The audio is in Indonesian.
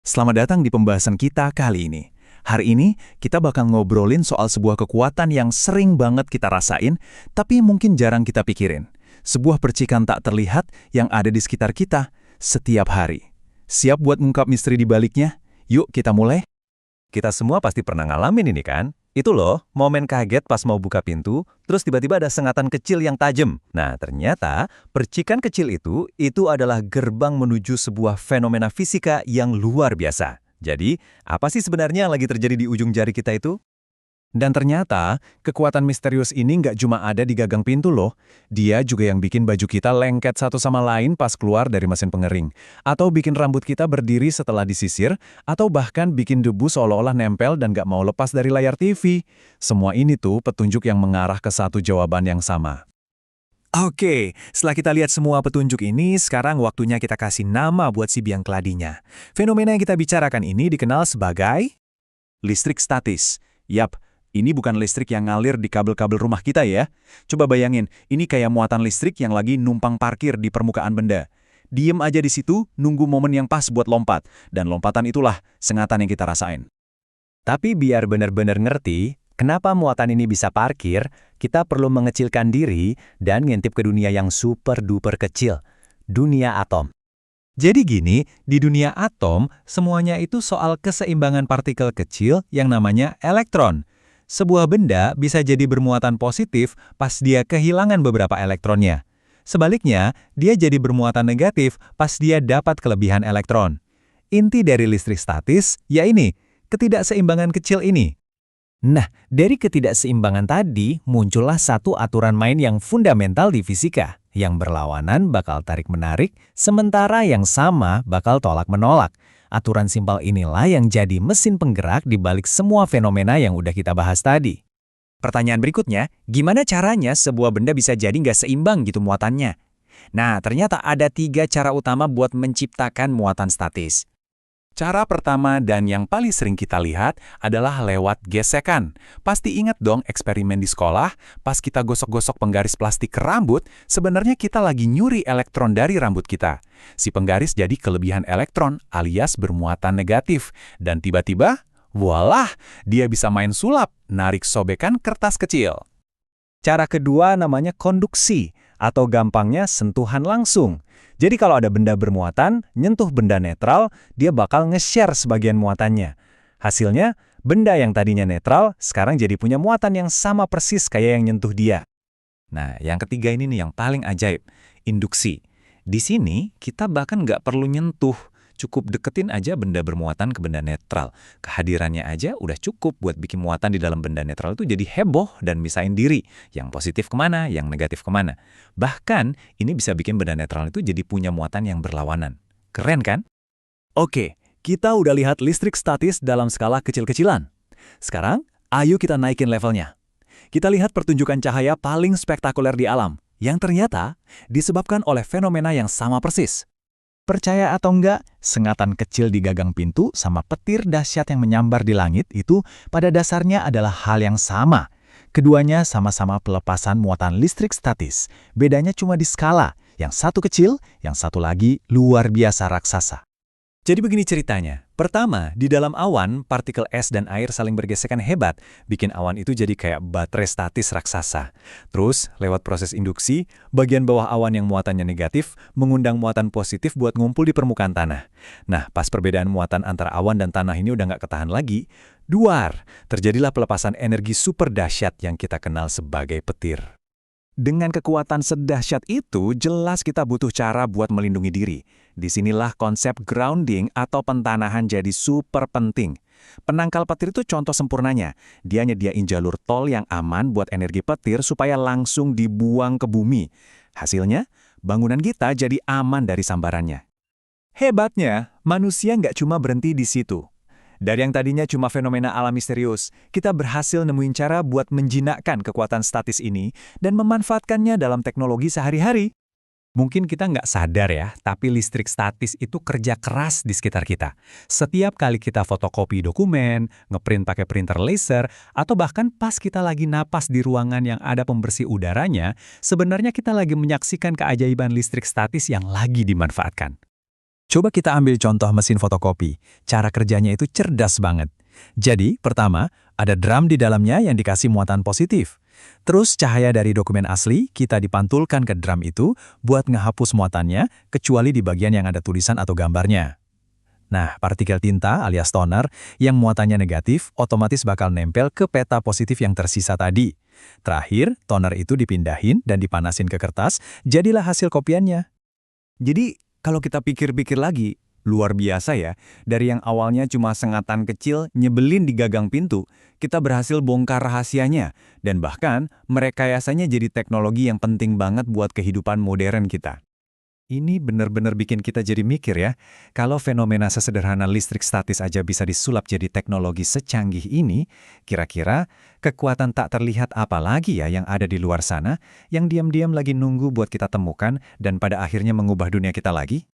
Selamat datang di pembahasan kita kali ini. Hari ini, kita bakal ngobrolin soal sebuah kekuatan yang sering banget kita rasain, tapi mungkin jarang kita pikirin. Sebuah percikan tak terlihat yang ada di sekitar kita setiap hari. Siap buat ngungkap misteri di baliknya? Yuk kita mulai. Kita semua pasti pernah ngalamin ini kan? Itu loh, momen kaget pas mau buka pintu, terus tiba-tiba ada sengatan kecil yang tajam. Nah, ternyata percikan kecil itu adalah gerbang menuju sebuah fenomena fisika yang luar biasa. Jadi, apa sih sebenarnya yang lagi terjadi di ujung jari kita itu? Dan ternyata, kekuatan misterius ini nggak cuma ada di gagang pintu loh. Dia juga yang bikin baju kita lengket satu sama lain pas keluar dari mesin pengering. Atau bikin rambut kita berdiri setelah disisir, atau bahkan bikin debu seolah-olah nempel dan nggak mau lepas dari layar TV. Semua ini tuh petunjuk yang mengarah ke satu jawaban yang sama. Oke, setelah kita lihat semua petunjuk ini, sekarang waktunya kita kasih nama buat si biang keladinya. Fenomena yang kita bicarakan ini dikenal sebagai listrik statis. Yap, ini bukan listrik yang ngalir di kabel-kabel rumah kita ya. Coba bayangin, ini kayak muatan listrik yang lagi numpang parkir di permukaan benda. Diem aja di situ, nunggu momen yang pas buat lompat. Dan lompatan itulah sengatan yang kita rasain. Tapi biar benar-benar ngerti, kenapa muatan ini bisa parkir, kita perlu mengecilkan diri dan ngintip ke dunia yang super-duper kecil, dunia atom. Jadi gini, di dunia atom, semuanya itu soal keseimbangan partikel kecil yang namanya elektron. Sebuah benda bisa jadi bermuatan positif pas dia kehilangan beberapa elektronnya. Sebaliknya, dia jadi bermuatan negatif pas dia dapat kelebihan elektron. Inti dari listrik statis, ya ini, ketidakseimbangan kecil ini. Nah, dari ketidakseimbangan tadi, muncullah satu aturan main yang fundamental di fisika. Yang berlawanan bakal tarik-menarik, sementara yang sama bakal tolak-menolak. Aturan simpel inilah yang jadi mesin penggerak di balik semua fenomena yang udah kita bahas tadi. Pertanyaan berikutnya, gimana caranya sebuah benda bisa jadi nggak seimbang gitu muatannya? Nah, ternyata ada 3 cara utama buat menciptakan muatan statis. Cara pertama dan yang paling sering kita lihat adalah lewat gesekan. Pasti ingat dong eksperimen di sekolah, pas kita gosok-gosok penggaris plastik ke rambut, sebenarnya kita lagi nyuri elektron dari rambut kita. Si penggaris jadi kelebihan elektron alias bermuatan negatif. Dan tiba-tiba, voila, dia bisa main sulap, narik sobekan kertas kecil. Cara kedua namanya konduksi, atau gampangnya sentuhan langsung. Jadi kalau ada benda bermuatan, nyentuh benda netral, dia bakal nge-share sebagian muatannya. Hasilnya, benda yang tadinya netral, sekarang jadi punya muatan yang sama persis kayak yang nyentuh dia. Nah, yang ketiga ini nih yang paling ajaib, induksi. Di sini, kita bahkan nggak perlu nyentuh, cukup deketin aja benda bermuatan ke benda netral. Kehadirannya aja udah cukup buat bikin muatan di dalam benda netral itu jadi heboh dan misahin diri. Yang positif kemana, yang negatif kemana. Bahkan, ini bisa bikin benda netral itu jadi punya muatan yang berlawanan. Keren kan? Oke, kita udah lihat listrik statis dalam skala kecil-kecilan. Sekarang, ayo kita naikin levelnya. Kita lihat pertunjukan cahaya paling spektakuler di alam, yang ternyata disebabkan oleh fenomena yang sama persis. Percaya atau enggak, sengatan kecil di gagang pintu sama petir dahsyat yang menyambar di langit itu pada dasarnya adalah hal yang sama. Keduanya sama-sama pelepasan muatan listrik statis. Bedanya cuma di skala, yang satu kecil, yang satu lagi luar biasa raksasa. Jadi begini ceritanya. Pertama, di dalam awan, partikel es dan air saling bergesekan hebat, bikin awan itu jadi kayak baterai statis raksasa. Terus, lewat proses induksi, bagian bawah awan yang muatannya negatif mengundang muatan positif buat ngumpul di permukaan tanah. Nah, pas perbedaan muatan antara awan dan tanah ini udah nggak ketahan lagi, duar, terjadilah pelepasan energi super dahsyat yang kita kenal sebagai petir. Dengan kekuatan sedahsyat itu, jelas kita butuh cara buat melindungi diri. Disinilah konsep grounding atau pentanahan jadi super penting. Penangkal petir itu contoh sempurnanya. Dia nyediain jalur tol yang aman buat energi petir supaya langsung dibuang ke bumi. Hasilnya, bangunan kita jadi aman dari sambarannya. Hebatnya, manusia nggak cuma berhenti di situ. Dari yang tadinya cuma fenomena alam misterius, kita berhasil nemuin cara buat menjinakkan kekuatan statis ini dan memanfaatkannya dalam teknologi sehari-hari. Mungkin kita nggak sadar ya, tapi listrik statis itu kerja keras di sekitar kita. Setiap kali kita fotokopi dokumen, ngeprint pakai printer laser, atau bahkan pas kita lagi napas di ruangan yang ada pembersih udaranya, sebenarnya kita lagi menyaksikan keajaiban listrik statis yang lagi dimanfaatkan. Coba kita ambil contoh mesin fotokopi. Cara kerjanya itu cerdas banget. Jadi, pertama, ada drum di dalamnya yang dikasih muatan positif. Terus cahaya dari dokumen asli kita dipantulkan ke drum itu buat ngehapus muatannya, kecuali di bagian yang ada tulisan atau gambarnya. Nah, partikel tinta alias toner yang muatannya negatif otomatis bakal nempel ke peta positif yang tersisa tadi. Terakhir, toner itu dipindahin dan dipanasin ke kertas, jadilah hasil kopiannya. Jadi, kalau kita pikir-pikir lagi, luar biasa ya. Dari yang awalnya cuma sengatan kecil nyebelin di gagang pintu, kita berhasil bongkar rahasianya. Dan bahkan, merekayasanya jadi teknologi yang penting banget buat kehidupan modern kita. Ini benar-benar bikin kita jadi mikir ya, kalau fenomena sesederhana listrik statis aja bisa disulap jadi teknologi secanggih ini, kira-kira kekuatan tak terlihat apa lagi ya yang ada di luar sana, yang diam-diam lagi nunggu buat kita temukan dan pada akhirnya mengubah dunia kita lagi?